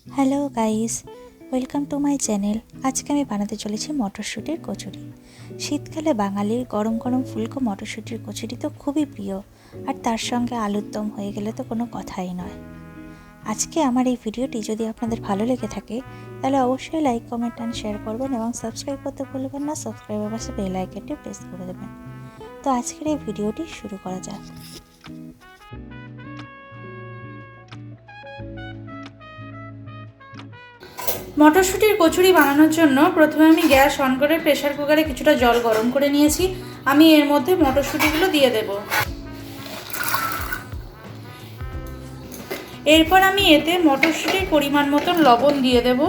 Hello guys, welcome to my channel. আজকে আমি বানাতে চলেছি মটরশুঁটির কচুরি। শীতকালে বাঙালির গরম গরম ফুলকো মটরশুঁটির কচুরি তো খুবই প্রিয়, আর তার সঙ্গে আলুর দম হয়ে গেলে তো কোনো কথাই নয়। আজকে আমার এই ভিডিওটি যদি আপনাদের ভালো লেগে থাকে তাহলে অবশ্যই লাইক, কমেন্ট অ্যান্ড শেয়ার করবেন এবং সাবস্ক্রাইব করতে ভুলবেন না। সাবস্ক্রাইবের পাশে বেল আইকনটি প্রেস করে দেবেন। তো আজকের এই ভিডিওটি শুরু করা যাক। মটরশুঁটির কচুরি বানানোর জন্য প্রথমে আমি গ্যাস অন করে প্রেসার কুকারে কিছুটা জল গরম করে নিয়েছি। আমি এর মধ্যে মটরশুঁটিগুলো দিয়ে দেব। এরপর আমি এতে মটরশুঁটির পরিমাণ মতন লবণ দিয়ে দেব।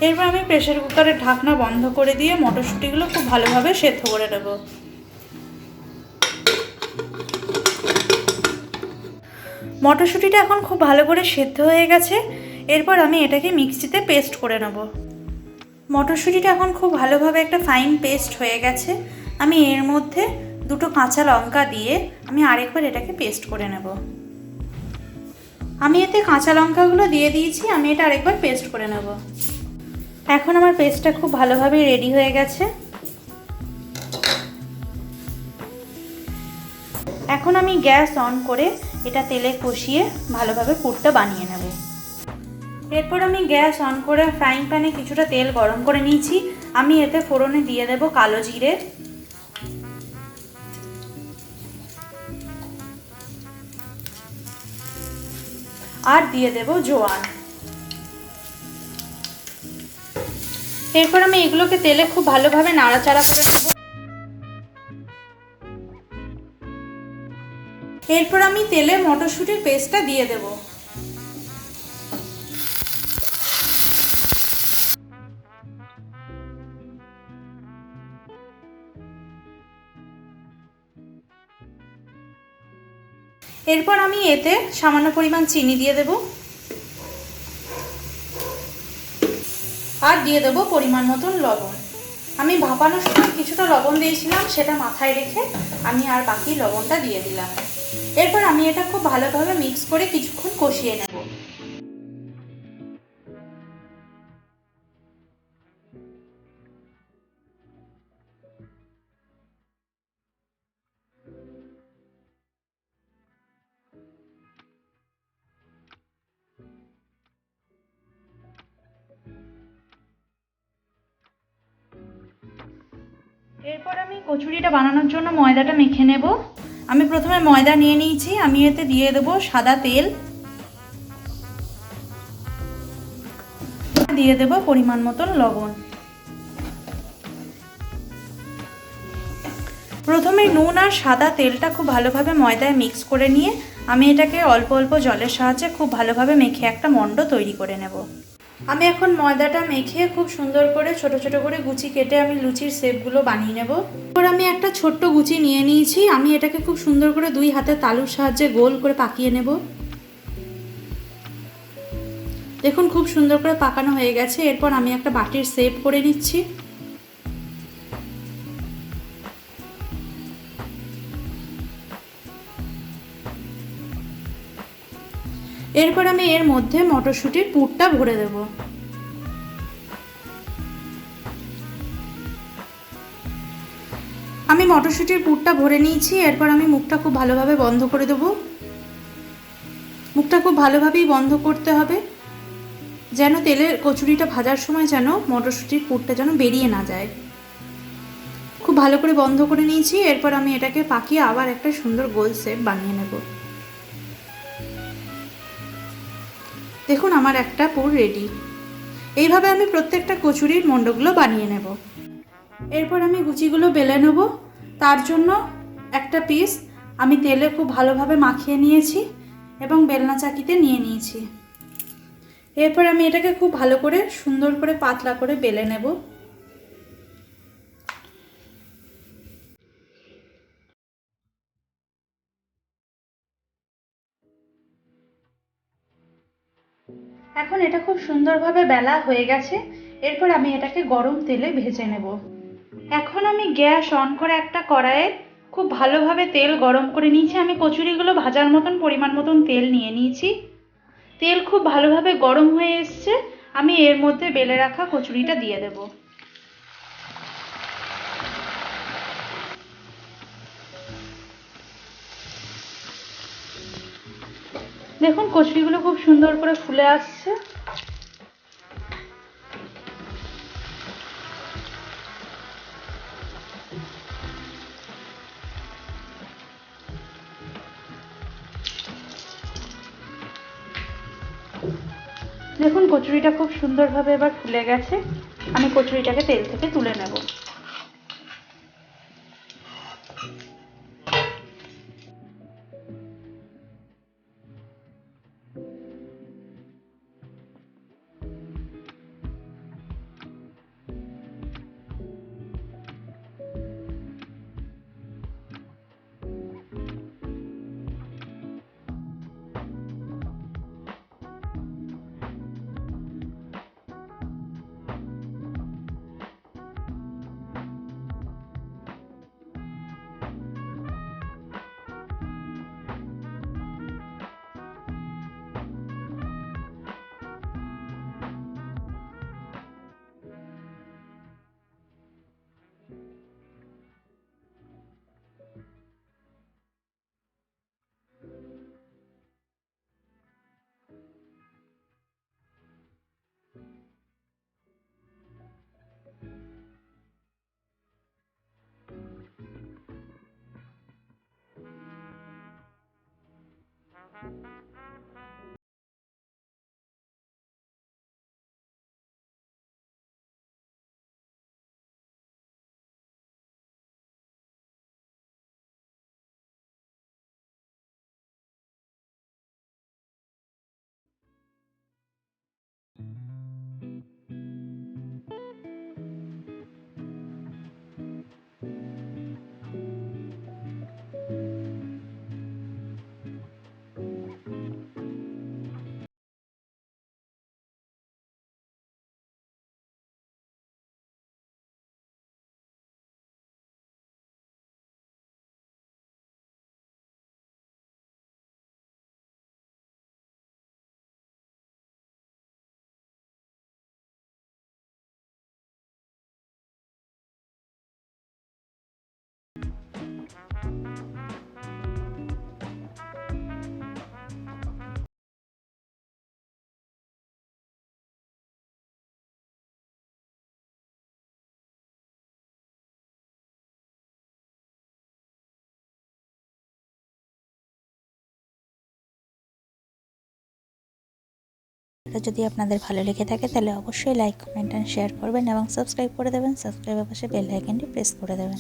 এরপর আমি প্রেসার কুকারের ঢাকনা বন্ধ করে দিয়ে মটরশুঁটিগুলো খুব ভালোভাবে সেদ্ধ করে নেব। মটরশুঁটিটা এখন খুব ভালো করে সেদ্ধ হয়ে গেছে। এরপর আমি এটাকে মিক্সিতে পেস্ট করে নেব। মটরশুঁটিটা এখন খুব ভালোভাবে একটা ফাইন পেস্ট হয়ে গেছে। আমি এর মধ্যে দুটো কাঁচা লঙ্কা দিয়ে আমি আরেকবার এটাকে পেস্ট করে নেব। আমি এতে কাঁচা লঙ্কাগুলো দিয়ে দিয়েছি, আমি এটা আরেকবার পেস্ট করে নেব। এখন আমার পেস্টটা খুব ভালোভাবে রেডি হয়ে গেছে। এখন আমি গ্যাস অন করে এটা তেলে কষিয়ে ভালোভাবে পুরটা বানিয়ে নেব। এরপর আমি গ্যাস অন করে ফ্রাইং প্যানে কিছুটা তেল গরম করে নিয়েছি। আমি এতে ফোড়নে দিয়ে দেব কালো জিরে, আর দিয়ে দেব জোয়ান। এরপর আমি এগুলোকে তেলে খুব ভালোভাবে নাড়াচাড়া করে নেব। এরপর আমি তেলে মটরশুঁটির পেস্টটা দিয়ে দেব। এরপর আমি এতে সামান্য পরিমাণ চিনি দিয়ে দেব, আর দিয়ে দেব পরিমাণ মতন লবণ। আমি ভাপানোর সময় কিছুটা লবণ দিয়েছিলাম, সেটা মাথায় রেখে আমি আর বাকি লবণটা দিয়ে দিলাম। এরপর আমি এটা খুব ভালোভাবে মিক্স করে কিছুক্ষণ কষিয়ে নেব। এরপর আমি কচুরিটা বানানোর জন্য ময়দাটা মেখে নেব। আমি প্রথমে ময়দা নিয়ে নিয়েছি, আমি এতে দিয়ে দেব সাদা তেল, দিয়ে দেব পরিমাণ মতন লবণ। প্রথমে নুন আর সাদা তেলটা খুব ভালোভাবে ময়দায় মিক্স করে নিয়ে আমি এটাকে অল্প অল্প জলের সাহায্যে খুব ভালোভাবে মেখে একটা মণ্ড তৈরি করে নেব। আমি এখন ময়দাটা মেখে খুব সুন্দর করে ছোট ছোট করে গুচি কেটে আমি লুচির শেপগুলো বানিয়ে নেব। এরপর আমি একটা ছোট্ট গুচি নিয়ে নিয়েছি, আমি এটাকে খুব সুন্দর করে দুই হাতের তালুর সাহায্যে গোল করে পাকিয়ে নেব। দেখুন খুব সুন্দর করে পাকানো হয়ে গেছে। এরপর আমি একটা বাটির শেপ করে নিচ্ছি। এরপর আমি এর মধ্যে মটরশুঁটির পুরটা ভরে দেব। আমি মটরশুঁটির পুরটা ভরে নিয়েছি। এরপর আমি মুখটা খুব ভালোভাবে বন্ধ করে দেব। মুখটা খুব ভালোভাবেই বন্ধ করতে হবে, যেন তেলের কচুরিটা ভাজার সময় যেন মটরশুঁটির পুরটা যেন বেরিয়ে না যায়। খুব ভালো করে বন্ধ করে নিয়েছি। এরপর আমি এটাকে পাকিয়ে আবার একটা সুন্দর গোল শেপ বানিয়ে নেব। দেখুন আমার একটা পুর রেডি। এইভাবে আমি প্রত্যেকটা কচুরির মণ্ডগুলো বানিয়ে নেব। এরপর আমি গুচিগুলো বেলে নেব। তার জন্য একটা পিস আমি তেলে খুব ভালোভাবে মাখিয়ে নিয়েছি এবং বেলনা চাকিতে নিয়ে নিয়েছি। এরপর আমি এটাকে খুব ভালো করে সুন্দর করে পাতলা করে বেলে নেব। এখন এটা খুব সুন্দরভাবে বেলা হয়ে গেছে। এরপর আমি এটাকে গরম তেলে ভেজে নেব। এখন আমি গ্যাস অন করে একটা কড়াইয়ে খুব ভালোভাবে তেল গরম করে নিয়েছি। আমি কচুরিগুলো ভাজার মতন পরিমাণ মতন তেল নিয়ে নিয়েছি। তেল খুব ভালোভাবে গরম হয়ে এসছে। আমি এর মধ্যে বেলে রাখা কচুরিটা দিয়ে দেব। দেখুন কচুরিগুলো খুব সুন্দর করে ফুলে আসছে। দেখুন কচুরিটা খুব সুন্দরভাবে এবার ফুলে গেছে। আমি কচুরিটাকে তেল থেকে তুলে নেব। এটা যদি আপনাদের ভালো লেগে থাকে তাহলে অবশ্যই লাইক, কমেন্ট অ্যান্ড শেয়ার করবেন এবং সাবস্ক্রাইব করে দেবেন। সাবস্ক্রাইবের পাশে বেল আইকনটি প্রেস করে দেবেন।